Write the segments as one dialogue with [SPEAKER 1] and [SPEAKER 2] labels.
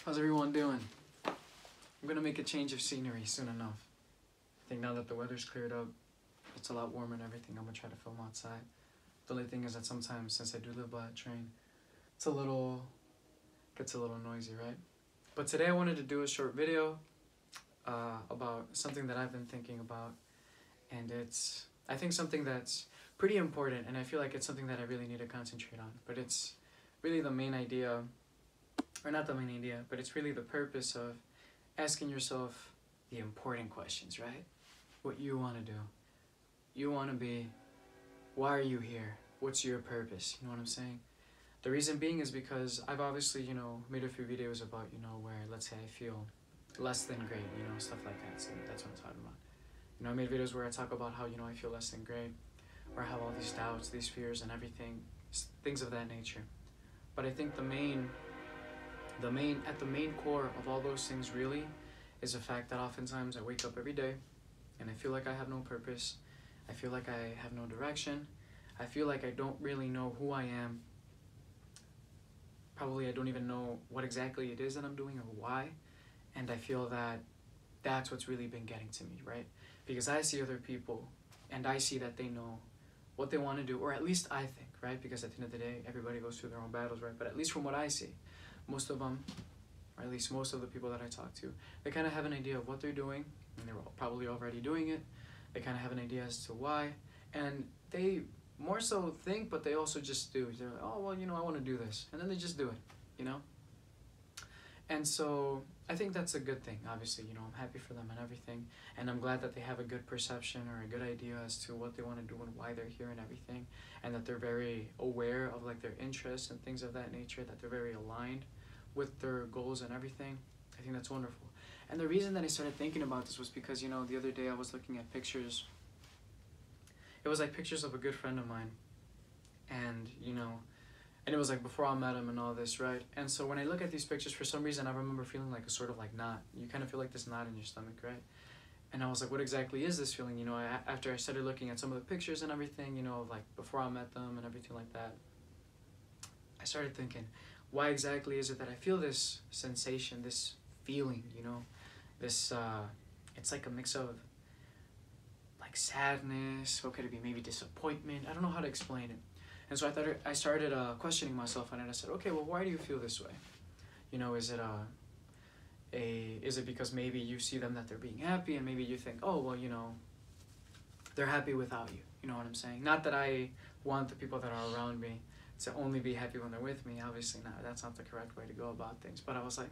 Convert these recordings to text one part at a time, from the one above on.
[SPEAKER 1] How's everyone doing? I'm gonna make a change of scenery soon enough. I think now that the weather's cleared up, it's a lot warmer and everything, I'm gonna try to film outside. The only thing is that sometimes, since I do live by a train, gets a little noisy, right? But today I wanted to do a short video about something that I've been thinking about, and it's, I think, something that's pretty important, and I feel like it's something that I really need to concentrate on. But it's really the main idea, or not the main idea, but it's really the purpose of asking yourself the important questions, right? What you want to do. You want to be, why are you here? What's your purpose? You know what I'm saying? The reason being is because I've obviously, made a few videos about, where, let's say, I feel less than great, stuff like that. So that's what I'm talking about. I made videos where I talk about how, I feel less than great, or I have all these doubts, these fears and everything, things of that nature. But I think at the main core of all those things really is the fact that oftentimes I wake up every day and I feel like I have no purpose. I feel like I have no direction. I feel like I don't really know who I am. Probably I don't even know what exactly it is that I'm doing or why. And I feel that that's what's really been getting to me, right? Because I see other people and I see that they know what they want to do, or at least I think, right? Because at the end of the day, everybody goes through their own battles, right? But at least from what I see, most of them, or at least most of the people that I talk to, they kind of have an idea of what they're doing, and they're probably already doing it. They kind of have an idea as to why, and they more so think, but they also just do. They're like, oh, well, I want to do this, and then they just do it, And so I think that's a good thing, obviously, I'm happy for them and everything, and I'm glad that they have a good perception or a good idea as to what they want to do and why they're here and everything, and that they're very aware of like their interests and things of that nature, that they're very aligned with their goals and everything. I think that's wonderful. And the reason that I started thinking about this was because, the other day I was looking at pictures. It was like pictures of a good friend of mine, and and it was like before I met him and all this, right? And so when I look at these pictures, for some reason I remember feeling like a sort of like knot. You kind of feel like this knot in your stomach, right? And I was like, what exactly is this feeling? After I started looking at some of the pictures and everything, like before I met them and everything like that, I started thinking, why exactly is it that I feel this sensation, this feeling, this, it's like a mix of like sadness, what could it be, maybe disappointment, I don't know how to explain it. And so I started questioning myself, and I said, okay, well, why do you feel this way? Is it because maybe you see them that they're being happy, and maybe you think, oh, well, they're happy without you, you know what I'm saying? Not that I want the people that are around me to only be happy when they're with me, obviously not, that's not the correct way to go about things. But I was like,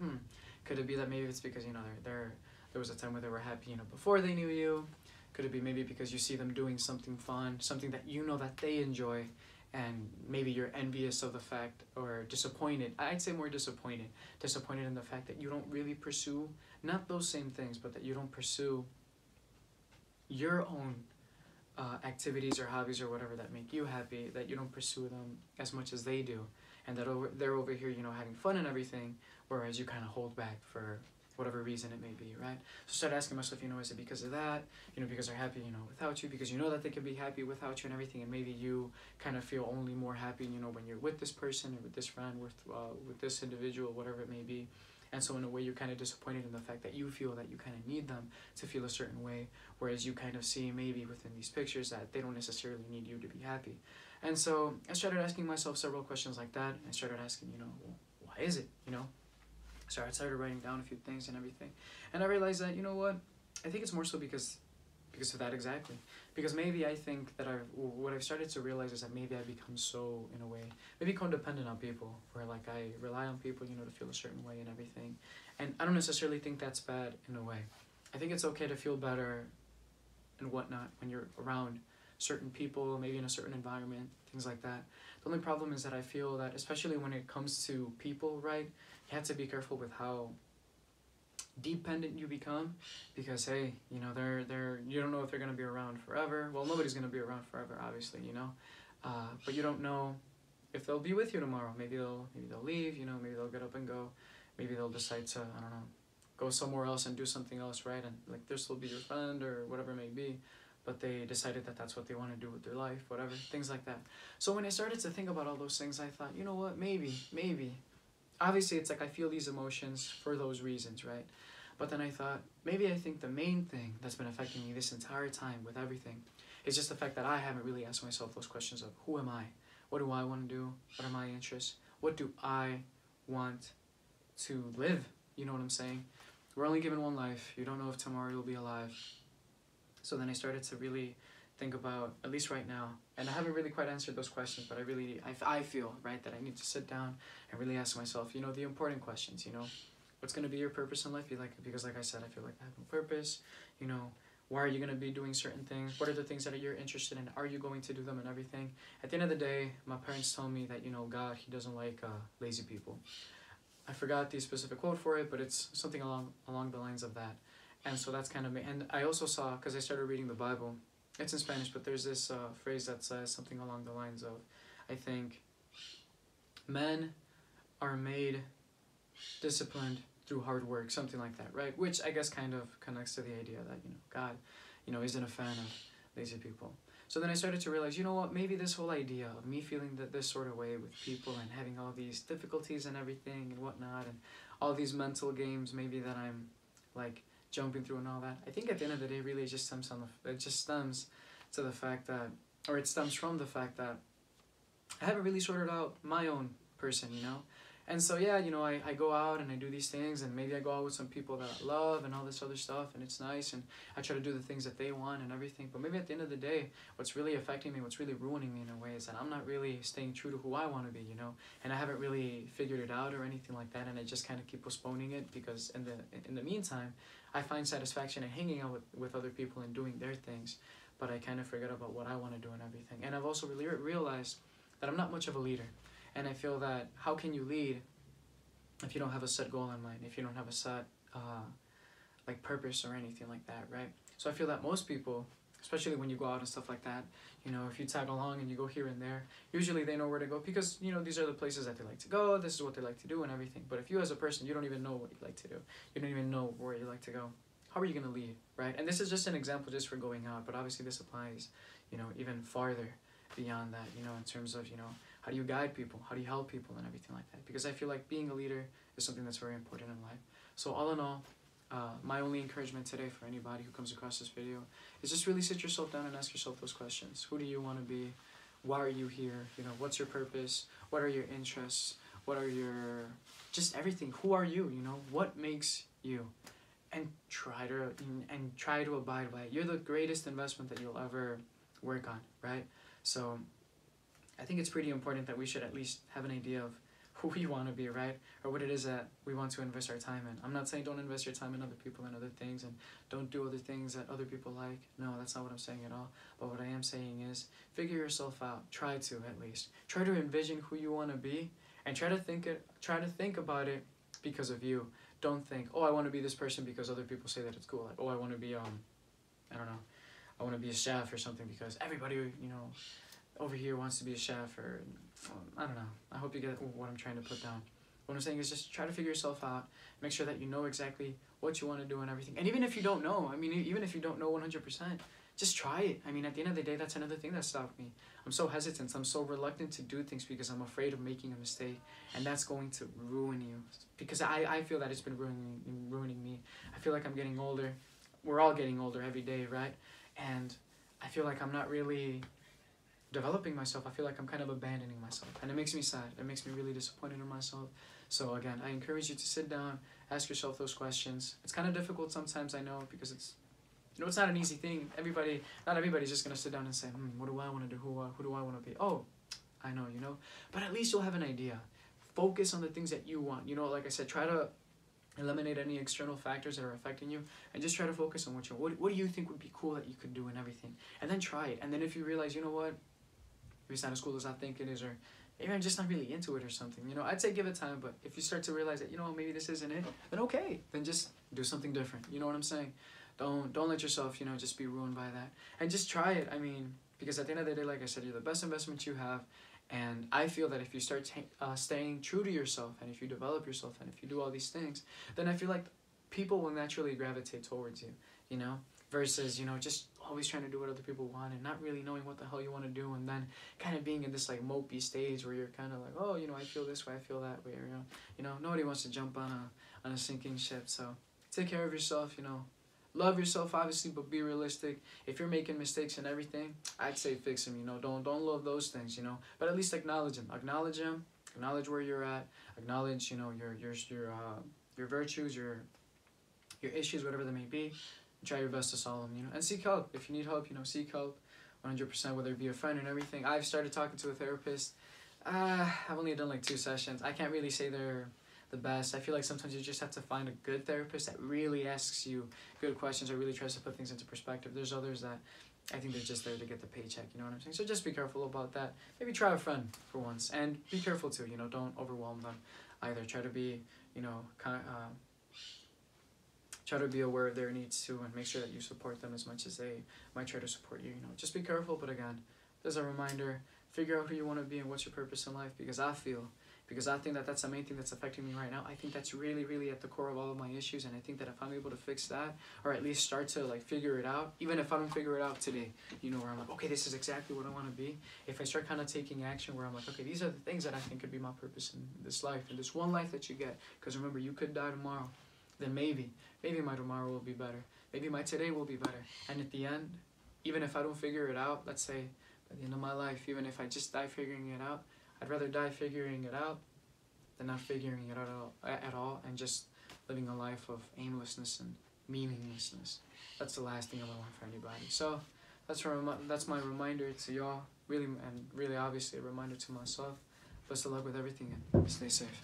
[SPEAKER 1] could it be that maybe it's because, there was a time where they were happy, before they knew you? Could it be maybe because you see them doing something fun, something that that they enjoy, and maybe you're envious of the fact, or disappointed, I'd say more disappointed in the fact that you don't really pursue, not those same things, but that you don't pursue your own activities or hobbies or whatever that make you happy, that you don't pursue them as much as they do, and that they're over here, having fun and everything, whereas you kind of hold back for whatever reason it may be, right? So start asking myself, is it because of that? Because they're happy, without you, because that they can be happy without you and everything, and maybe you kind of feel only more happy, when you're with this person, or with this friend, with this individual, whatever it may be. And so in a way, you're kind of disappointed in the fact that you feel that you kind of need them to feel a certain way, whereas you kind of see maybe within these pictures that they don't necessarily need you to be happy. And so I started asking myself several questions like that. I started asking, well, why is it, So I started writing down a few things and everything. And I realized that, I think it's more so because of that exactly. Because maybe I think that what I've started to realize is that maybe I've become so, in a way, maybe codependent on people, where like I rely on people, to feel a certain way and everything. And I don't necessarily think that's bad in a way. I think it's okay to feel better and whatnot when you're around certain people, maybe in a certain environment, things like that. The only problem is that I feel that, especially when it comes to people, right, you have to be careful with how dependent you become, because hey, they're you don't know if they're gonna be around forever. Well, nobody's gonna be around forever, obviously, but you don't know if they'll be with you tomorrow. Maybe they'll leave, maybe they'll get up and go. Maybe they'll decide to, I don't know, go somewhere else and do something else, right? And like they'll still be your friend or whatever it may be, but they decided that that's what they want to do with their life, whatever, things like that. So when I started to think about all those things, I thought, you know what, maybe obviously it's like I feel these emotions for those reasons, right? But then I thought, maybe I think the main thing that's been affecting me this entire time with everything is just the fact that I haven't really asked myself those questions of who am I? What do I want to do? What are my interests? What do I want to live? You know what I'm saying? We're only given one life. You don't know if tomorrow you'll be alive. So then I started to really think about, at least right now, and I haven't really quite answered those questions, but I feel, right, that I need to sit down and really ask myself, the important questions, what's going to be your purpose in life? Because like I said, I feel like I have no purpose, why are you going to be doing certain things? What are the things that you're interested in? Are you going to do them and everything? At the end of the day, my parents told me that, God, he doesn't like lazy people. I forgot the specific quote for it, but it's something along the lines of that. And so that's kind of me. And I also saw, because I started reading the Bible, it's in Spanish, but there's this phrase that says something along the lines of, I think, men are made disciplined through hard work, something like that, right? Which I guess kind of connects to the idea that, God, isn't a fan of lazy people. So then I started to realize, you know what, maybe this whole idea of me feeling this sort of way with people and having all these difficulties and everything and whatnot and all these mental games maybe that I'm like jumping through and all that, I think at the end of the day really it just stems to the fact that, or it stems from the fact that I haven't really sorted out my own person, And so yeah, I go out and I do these things, and maybe I go out with some people that I love and all this other stuff, and it's nice, and I try to do the things that they want and everything. But maybe at the end of the day, what's really affecting me, what's really ruining me in a way, is that I'm not really staying true to who I want to be, and I haven't really figured it out or anything like that, and I just kind of keep postponing it because in the meantime, I find satisfaction in hanging out with other people and doing their things, but I kind of forget about what I want to do and everything. And I've also really realized that I'm not much of a leader. And I feel that how can you lead if you don't have a set goal in mind, if you don't have a set purpose or anything like that, right? So I feel that most people, especially when you go out and stuff like that, if you tag along and you go here and there, usually they know where to go because, these are the places that they like to go, this is what they like to do and everything. But if you as a person, you don't even know what you like to do, you don't even know where you like to go, how are you going to lead, right? And this is just an example just for going out, but obviously this applies, even farther beyond that, in terms of, how do you guide people? How do you help people and everything like that? Because I feel like being a leader is something that's very important in life. So all in all, my only encouragement today for anybody who comes across this video is just really sit yourself down and ask yourself those questions. Who do you want to be? Why are you here? What's your purpose? What are your interests? What are your, just everything. Who are you? What makes you? And try to abide by it. You're the greatest investment that you'll ever work on, right? So I think it's pretty important that we should at least have an idea of who we want to be, right? Or what it is that we want to invest our time in. I'm not saying don't invest your time in other people and other things and don't do other things that other people like. No, that's not what I'm saying at all. But what I am saying is figure yourself out. Try to, at least. Try to envision who you want to be and try to think about it because of you. Don't think, oh, I want to be this person because other people say that it's cool. Like, oh, I want to be, I don't know, I want to be a chef or something because everybody, over here wants to be a chef or, I don't know. I hope you get what I'm trying to put down. What I'm saying is just try to figure yourself out. Make sure that you know exactly what you want to do and everything. And even if you don't know, even if you don't know 100%, just try it. At the end of the day, that's another thing that stopped me. I'm so hesitant. I'm so reluctant to do things because I'm afraid of making a mistake. And that's going to ruin you. Because I feel that it's been ruining me. I feel like I'm getting older. We're all getting older every day, right? And I feel like I'm not really developing myself. I feel like I'm kind of abandoning myself. And it makes me sad. It makes me really disappointed in myself. So again, I encourage you to sit down, ask yourself those questions. It's kind of difficult sometimes, I know, because it's not an easy thing. Not everybody's just going to sit down and say, what do I want to do? Who do I want to be? Oh, I know, But at least you'll have an idea. Focus on the things that you want. Like I said, try to eliminate any external factors that are affecting you and just try to focus on what do you think would be cool that you could do and everything. And then try it. And then if you realize, maybe it's not as cool as I think it is, or maybe I'm just not really into it or something, I'd say give it time. But if you start to realize that, maybe this isn't it, then okay, then just do something different. You know what I'm saying? Don't let yourself, just be ruined by that. And just try it. Because at the end of the day, like I said, you're the best investment you have. And I feel that if you start staying true to yourself, and if you develop yourself, and if you do all these things, then I feel like people will naturally gravitate towards you, versus, just always trying to do what other people want and not really knowing what the hell you want to do, and then kind of being in this like mopey stage where you're kind of like, oh, you know, I feel this way, I feel that way, or, you know, nobody wants to jump on a sinking ship. So take care of yourself, you know. Love yourself, obviously, but be realistic. If you're making mistakes and everything, I'd say fix them, you know. Don't love those things, you know. But at least acknowledge them. Acknowledge them. Acknowledge where you're at. Acknowledge, you know, your virtues, your issues, whatever they may be. And try your best to solve them, you know. And seek help. If you need help, you know, seek help 100%, whether it be a friend and everything. I've started talking to a therapist. I've only done like 2 sessions. I can't really say they're the best. I feel like sometimes you just have to find a good therapist that really asks you good questions or really tries to put things into perspective. There's others that I think they're just there to get the paycheck, you know what I'm saying? So just be careful about that. Maybe try a friend for once, and be careful too, you know, don't overwhelm them either. Try to be, you know, try to be aware of their needs too, and make sure that you support them as much as they might try to support you, you know. Just be careful, but again, as a reminder, figure out who you want to be and what's your purpose in life, because I think that that's the main thing that's affecting me right now. I think that's really, really at the core of all of my issues, and I think that if I'm able to fix that, or at least start to like figure it out, even if I don't figure it out today, you know, where I'm like, okay, this is exactly what I want to be. If I start kind of taking action where I'm like, okay, these are the things that I think could be my purpose in this life, in this one life that you get, because remember, you could die tomorrow, then maybe my tomorrow will be better. Maybe my today will be better. And at the end, even if I don't figure it out, let's say by the end of my life, even if I just die figuring it out, I'd rather die figuring it out than not figuring it out at all and just living a life of aimlessness and meaninglessness. That's the last thing I want for anybody. So that's my reminder to y'all, really, and really obviously a reminder to myself. Best of luck with everything and stay safe.